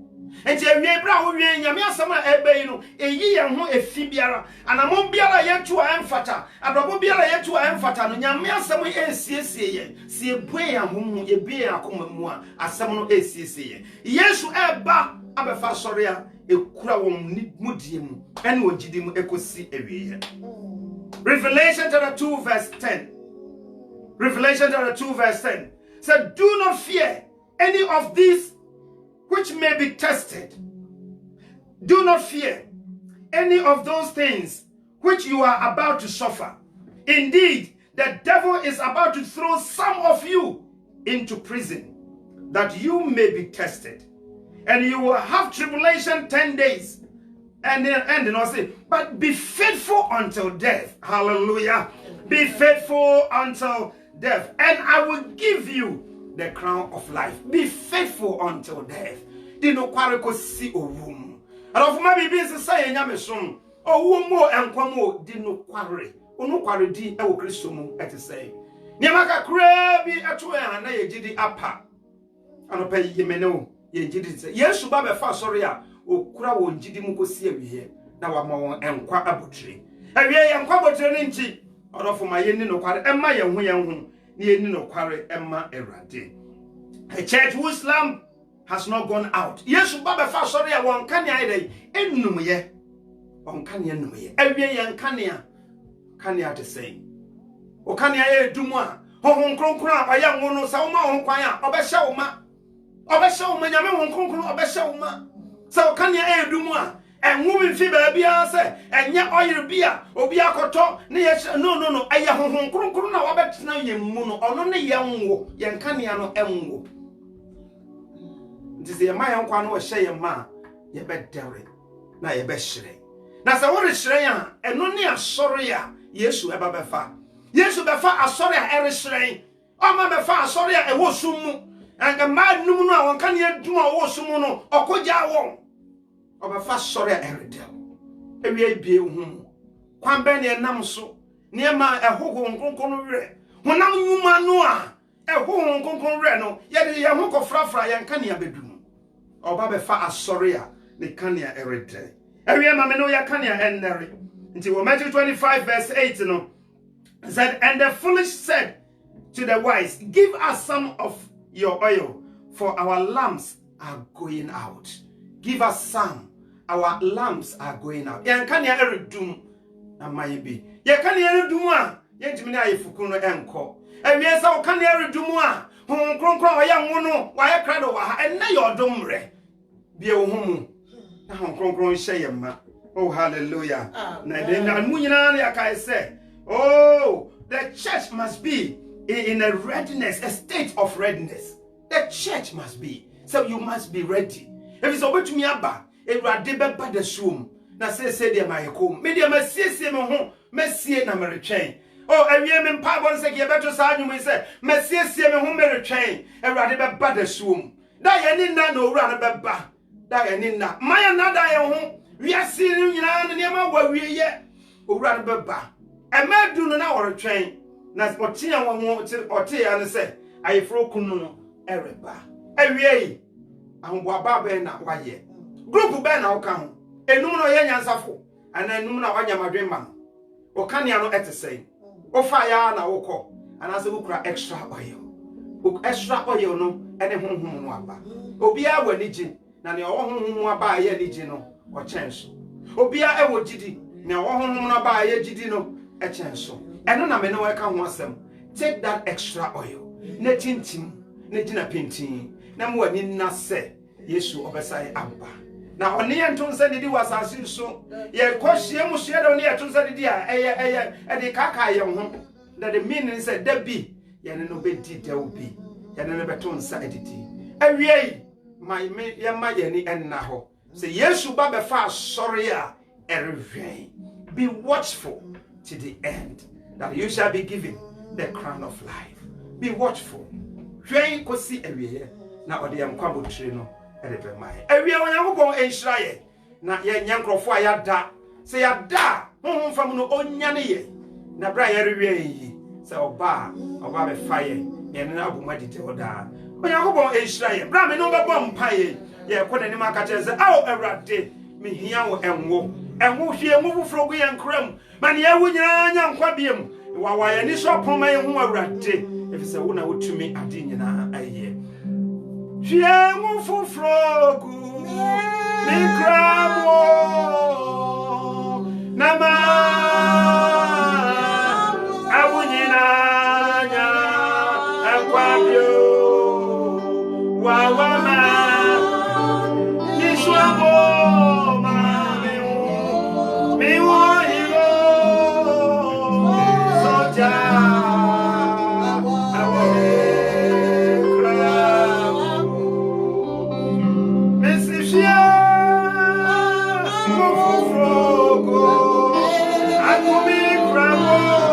enti awie bra wo hwen nyame asɛm a eba yi no eyi ye ho efi biara anamon biara yetu a emfata abrabo biara yetu a emfata no nyame asɛm esiesie ye sie bue ya ho mu ye bie akoma mu a asɛm no esiesie ye Yesu eba abefa asɔre a ekura wo mudie mu ene ogidi mu ekosi awie ye. Revelation chapter 2 verse 10. Revelation chapter 2 verse 10 said, do not fear any of these which may be tested. Do not fear any of those things which you are about to suffer. Indeed, the devil is about to throw some of you into prison, that you may be tested. And you will have tribulation 10 days. And then ending, I'll say, but be faithful until death. Hallelujah. Be faithful until death, and I will give you the crown of life. Be faithful until death. Di no kware ko si owum. Alofo ma bibi nsesa nyame som. Owum mo enkwa mo di no kware. Onu kware di e wo Kristo mu etesei. Niama kakra bi eto ya na ye gidi apa. Anopa yimene o ye gidi se. Yesu ba be fa sori a okura wo gidi mu ko si awie na wa ma won enkwa abotire. Awie enkwa abotire ne nchi. Alofo ma ye ni no kware emma ye hu ye hu. Ni eni no kware emma Erade. A church whose lamp has not gone out. Yesu baba fa sorry a won kan ya dai enum ye. On kan ya enum ye. Awie ye kan ya. Kan ya te sei. O kan ya e dumu a honhon kronkron a oya nwo no sa wo ma ho kwan a obehye wo ma. Obehye wo ma nyame honhon kronkron obehye wo ma. Sa o kan ya e dumu a enwu bi fi ba bia se enye oyire bia obi akoto ne ye no eye honhon kronkron na wabetena yemmu no ono ne ye nwo ye kan ya no enwo. Nti se ma yankwa no hye ye ma ye bedere na ye be hyire na se wo re hyire ya eno ne asore ya Yesu eba befa Yesu befa asore a ere hyire o ma befa asore a ewo summu anga ma num no a won kan ye dum a wo summu no okogya won obefa asore a ere del ewie bie hu kwan be ne nam so ne ma ehoho nkonkon were honam nyuma no a ehoho nkonkon were no ye de ye ho kofrafra ye nka ne abedum oba befa asore a ne kania erede ewie ma me no ya kania enere nti wo Matthew 25 verse 8 no said, and the foolish said to the wise, give us some of your oil, for our lamps are going out. Give us some, our lamps are going out. Yan kania eredum na mayibi ye kania eredum a ye ntimi na ayefukun no enko ewie sa wo kania eredum a hon kronkron oya nwo no wa ye krado wa ha enne ye odomre bie wo homu na hon kronkron hye ye ma. Oh hallelujah. Na den na mu nyina na kai say, oh, the church must be in a readiness, a state of readiness. The church must be. So you must be ready. If it's over to me aba, Erade beba de sum. Na say de my home. Me de masie me ho, mesie na meretwen. Oh, ewie me mpa bon se ke beto sa anwum se, mesie me ho meretwen. Erade beba de sum. Da ye ni na no wura na beba. Da ye ni na. Maya na da ye ho. We are seeing nyina na niam wa wie ye. Owura na beba. Emedu no na woretwen. Na otia wo ho otia ne se, ayefro kunu no ereba. Ewie yi. Ahombo ba na waye. Group be na woka ho. Enum no ye nyansafo. Ana enum na wanya madwemma. O kania no etesei. O fa ya na wokọ. Ana se wukura extra oil. O extra oil no ene honhom no aba. Obi a wani gi na ne honhom aba ye ni gi no o chenso. Obi a ewo gidi na honhom no aba ye gidi no e chenso. Eno na me no weka ho asem. Take that extra oil. Ne tintim, ne gina pintin. Na mo ani na se Yesu obesai aba. Na oni enton se didi wasase so ye kohie mu hie da oni enton se didi a eye de kaka ye ho. That the meaning say da bi ye ne no bedi da obi. Ye ne beton sa edidi. Awie my me ye ma ye ni enna ho. Say Yesu ba be fa sorry a erehwen. Be watchful to the end, that you shall be given the crown of life. Be watchful. Hwen kosi awie na ode yam kwabotire no erebe mai. Awie onyankopon enhyira ye na ye nyankrofo ayada se ya da honhom fam no onyane ye na bra ya rewie yi se oba be faye ye na abuma dite oda Onyankopɔn ehira ye bra me no be bɔ mpaye ye kɔ nanim aka kyerɛ sɛ awo Awurade me hia wo enwo hwie mu fufuro gu ye nkram ma ne yawo nyina nya nkwa biem wa ye ni so poma ye ho Awurade efisɛ wo na wotumi ade nyina aye hwie mu fufuro gu me nkram na ma awo nyina nya nkwa biem Wawama Nishwabo Miwo hiro Soja Mesifia Mufufrogo Akumi Kramo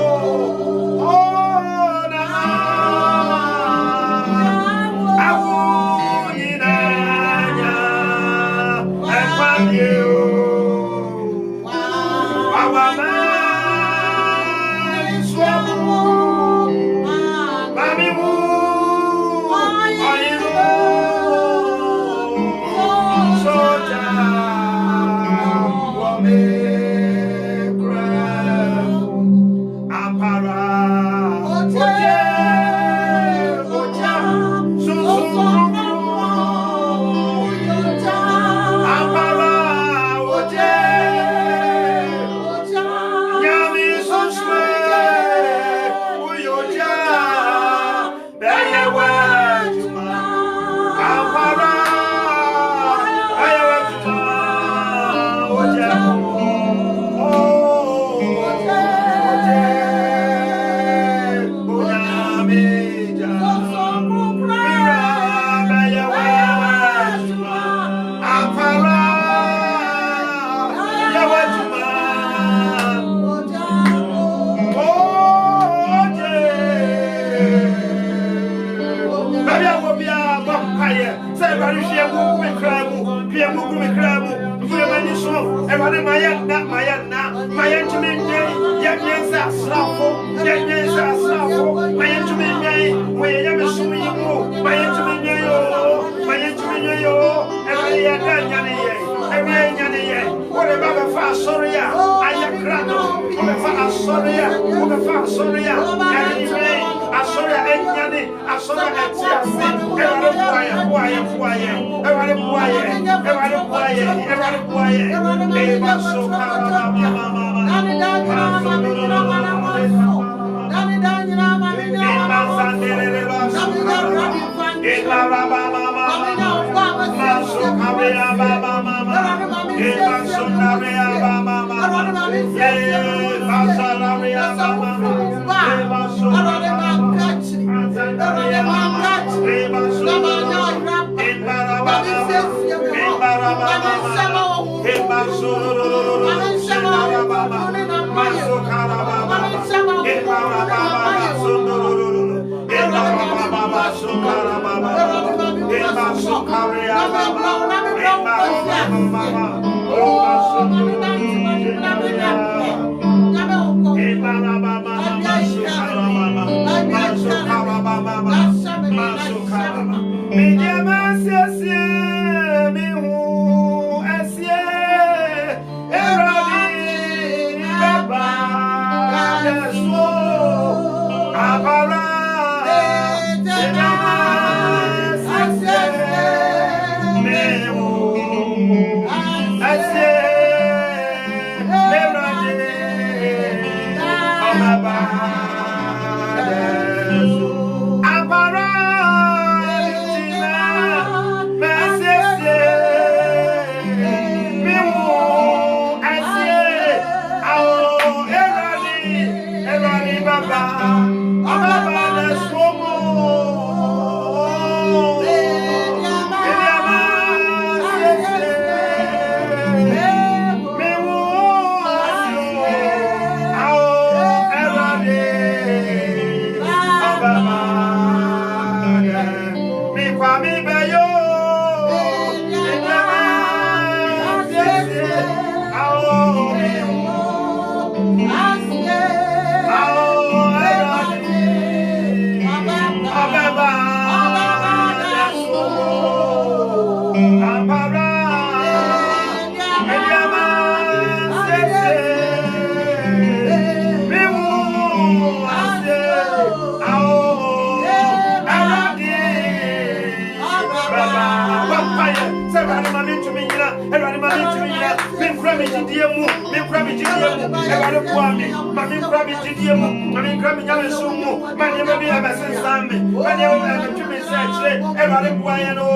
Everybody mami chimina, me krami jidiemu, me krami jidiemu. Everybody puami, mami krami jidiemu, mami krami nyame sumu, mami mami abasen sambe, mami mami chimi seche. Everybody puayano,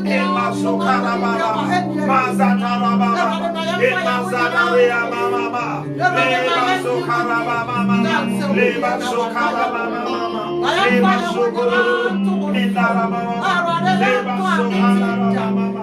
emaso karababa, mazatarababa, emazaria mama, emaso karababa, emaso karababa, emaso indarababa, emaso karababa.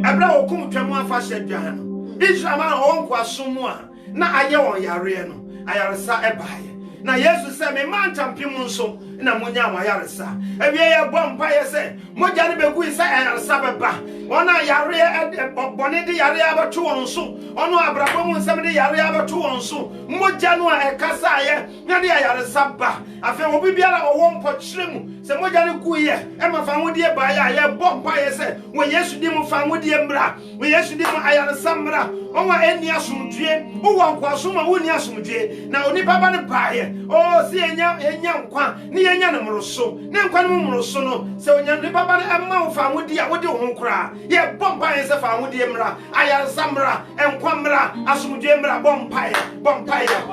Abra okum twemu afa hyedwan no Israel man onko asomu a na aye won yare no ayaresa ebaye na Yesu se me man tampim nso na monya amayaresa ewie ye bompa ye se moja ne begu se ayaresa beba ona yare bone de yare abato won so ono abrabo mu nsem de yare abato won so moja no a ekasa ye na de ayaresa ba afa obi biara owo mpokyeremu se moja ne kuye e mafa hodie ba ya ye bompa ye se wo Yesu di mu fa hodie mbra wo Yesu di mu ayaresa mbra onwa eni asomdue wo nkwa asoma wo ni asomdue na onipa ba ne baaye o si enya nkwa ni enya ne mroso ne nkwa ne mroso no se onya nipa ba ne amma wo fa hodie a wo de wo nkra ye bompa ye se fa hodie mbra ayaresa mbra enkwa mbra asomdue mbra bompa ye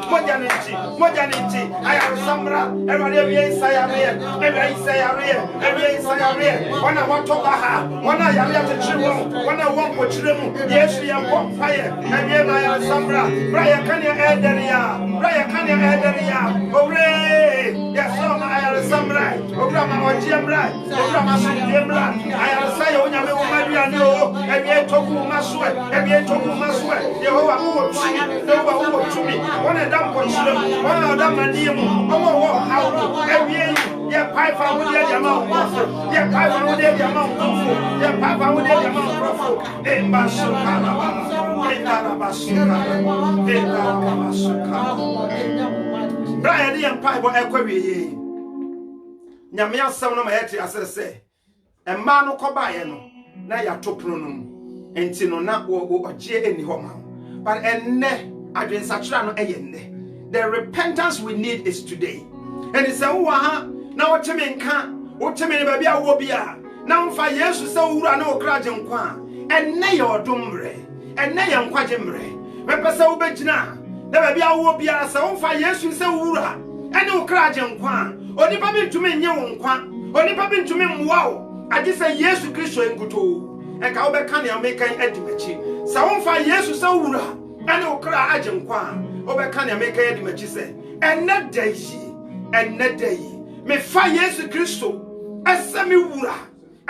moja ne nti ayaresa mbra Everybody be inside Wana watoba ha wana yale atchiwo wana wonko chiremu Yesu ya fire ebiye na ya samra braya kanya ederia ore yeso ma ya samra obra ma ojiemra obra ma sujemra aya saya onyame wo maduane o ebiye toku maswe Yehova wo tumi wana dampo chiremu wana damaniemu owo how ebiye ye pai fa wo de jama wo ye pai fa wo de jama wo ye pai fa wo de jama wo emba sukara Brian the empire bo ekwawie nyame asem no ma yete asese e ma no kobaye no na ya topono no enti no na wo ogie eni ho ma but enne adwensachira no eye the repentance we need is today and it's a wo ha na wo teme nka wo teme ne ba bia wo bia na mfa Yesu se wura na okraje nkwa enne ye odomre enne ye nkwaje mre mepese wo begina na ba bia wo bia se mfa Yesu se wura ene okraje nkwa onipa bi ntumi nye wo nkwa onipa bi ntumi mwa wo age se Yesu Kristo enkuto enka wo be kan ya mekan adimachi se mfa Yesu se wura ene okra age nkwa wo be kan ya mekan adimachi se enne dai me fa Yesu Kristo ese me wura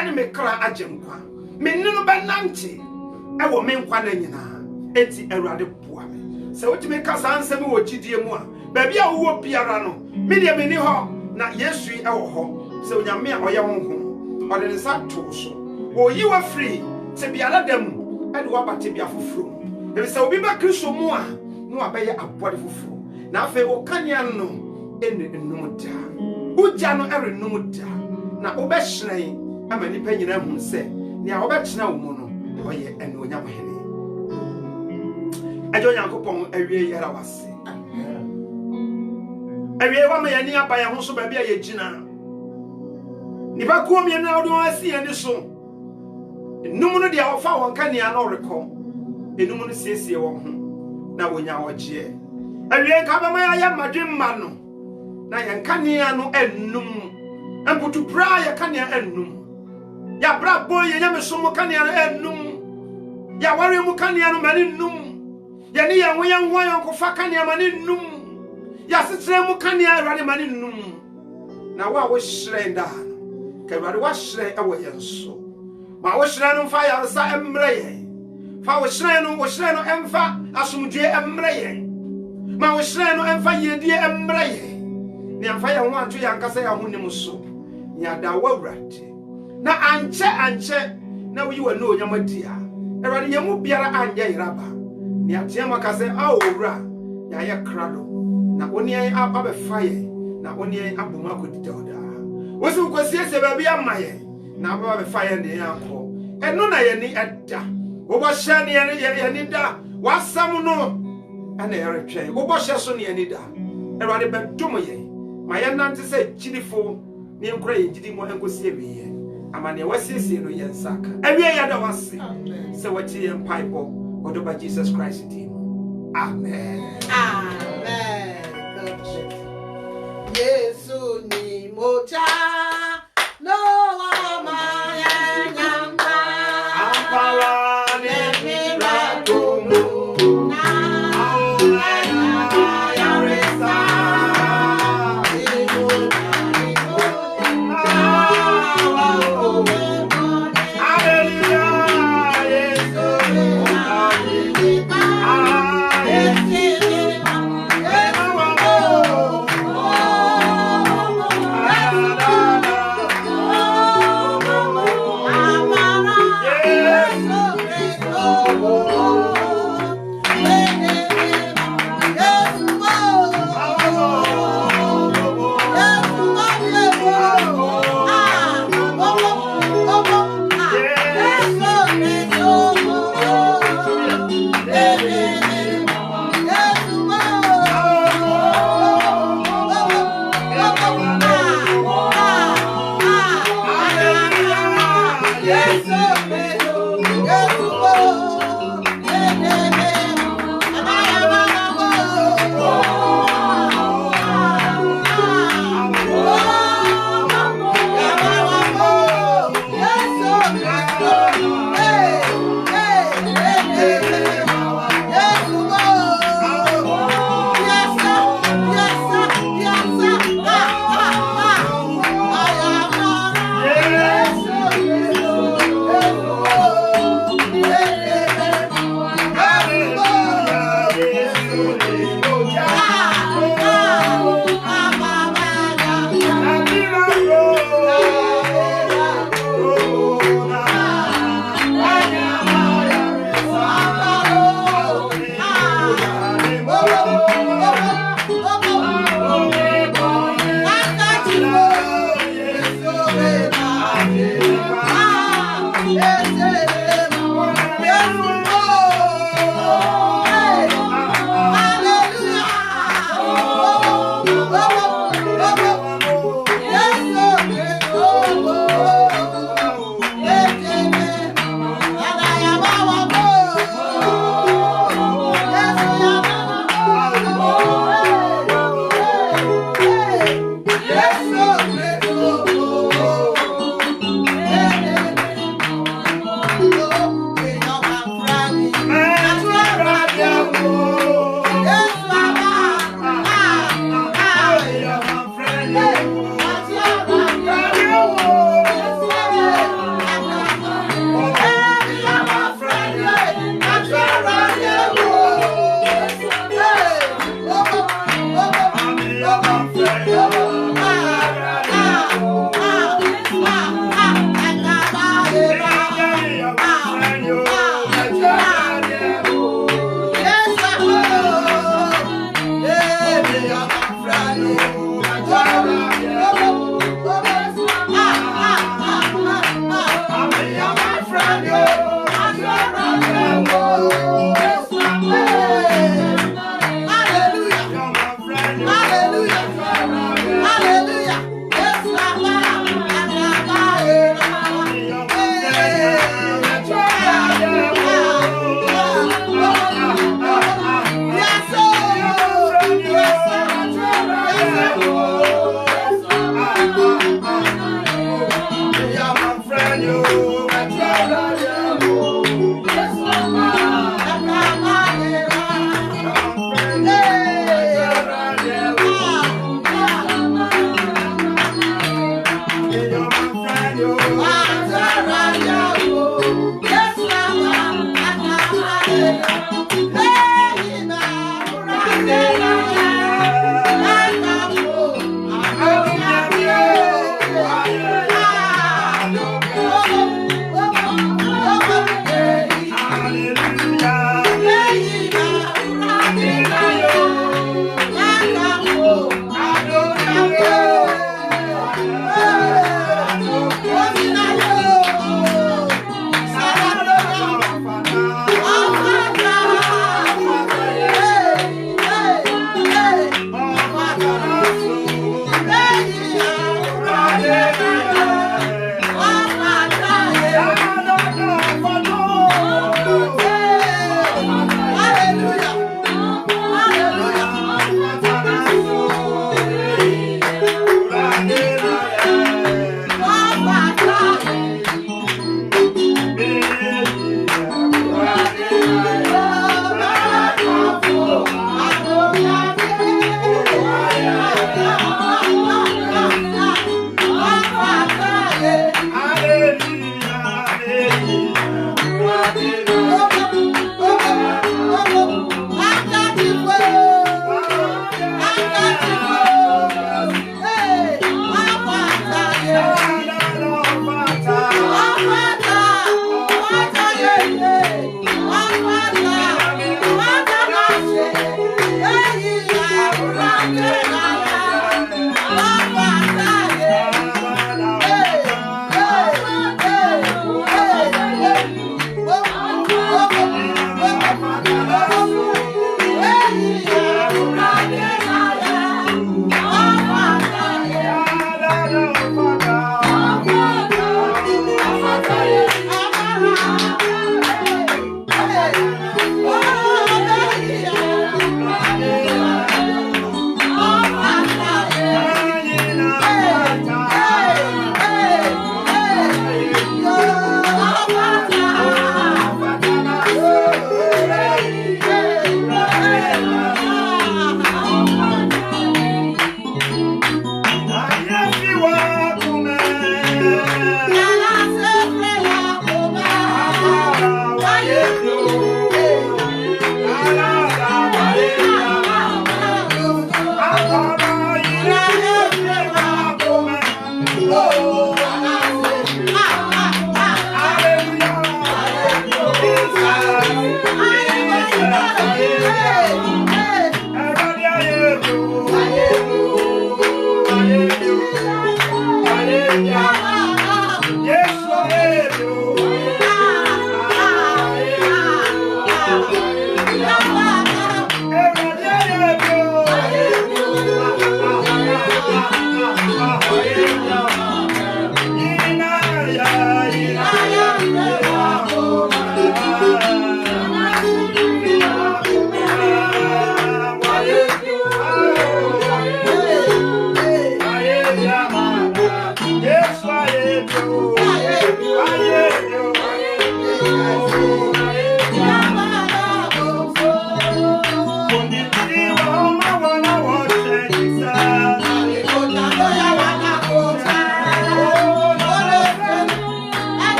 ene me kra age nkwa me ninu be nante e wo me nkwa na nyina enti Awurade boa me se wotime kasa ansem wo gidie mu a ba bia wo biara no me de me ni ho na Yesu e wo ho se onyame a oye honhom ode ne sa to so wo yi wa free te biara dam e de wa bate bia foforo Ebi sɛ obi ba Kristo mu a no abɛyɛ aboade foforo. Na afei okanya no ene enum da. Uja no erenum da. Na obɛhyerɛn ama nipa nyina hu sɛ nea obɛkyena wo mu no ɔyɛ ɛno onyam hene. Ajo Nyankopɔn awie yɛra wase. Awie wa ma yɛni aba yɛ ho so ba bia yɛgyina. Nipa ko mi na ɔdo asi ani so. Enum no dia ɔfa wɔn kanea na ɔrekɔ. Enum no siesie wɔn ho na wonya wɔgye. Awie ka ba ma yɛ madwemma no. Na yɛn kanea no enum. Emputu bra yɛ kanea enum. Ya bra boy yɛ nyame so mo kanea no enum. Ya ware mu kanea no mani num. Ya ni yɛn ho yɛn kofa kanea mani num. Ya setre mu kanea awade mani num. Na wa wo hyerɛn da. Ka awade wa hyerɛn ɛwɔ yɛn so. Ma wo hyerɛn no fa ya sa emre yɛn. Fa wo hyerɛn no emfa asomdwe emre yɛn. Ma wo hyerɛn no emfa yedie emre yɛn. Ni amfa yɛn ho anto yɛn kasa yɛn ho nim so. Ya da wa wurade. Na anche na wi wa no onyam adia. Awade yɛn mu biara anya iraba. Ni atia maka sɛ a owura ya yɛ krado. Na oni yɛn aba bɛfa yɛn. Na oni yɛn abom akodi dawda. Wosi kwasiesie ba bi ama yɛn. Na aba bɛfa yɛn de yɛn akɔ. Ɛno na yɛn ni ɛda. Wobɔ hyɛ ne yɛn ni da. Wasam no ana yɛretwɛn. Wobɔ hyɛ so ne yɛn ni da. Awade bɛdom yɛn. Ma yɛn nante sɛ gyidifo ne nkora yɛn gyidi mu enkosi ebiye. Amane wasiesie no yɛn saka. Awie yɛda wase. Sɛ wɔkye yɛn paipo. Odoba Jesus Christ team. Amen. Amen. Yesu ni mocha. No ama yanyanga. Ampara ne miracle. Na yaresa. Hallelujah.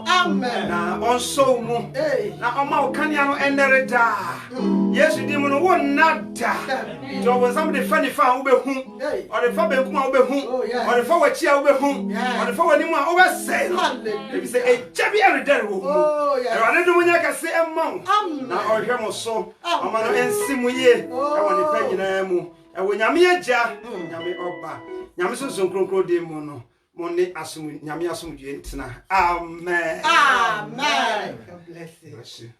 Amen. Na onso mu. Na oma okania no enere da. Yesu di mu no won nada. Jo wo sam de fa ni fa wo be hu. O de fa be ku ma wo be hu. O de fa wachi a wo be hu. O de fa wani mu a wo be sei. Ebi se e chabi aredare wo hu. E wa ne dum nya ka se emmon. Na o hwe mo so. Oma no ensi mu ye. E woni pa nyina mu. E wo nyame agya, nyame oba. Nyame so kronkro de mu no. Monday assume nyame assume you. Amen. Amen. God bless you.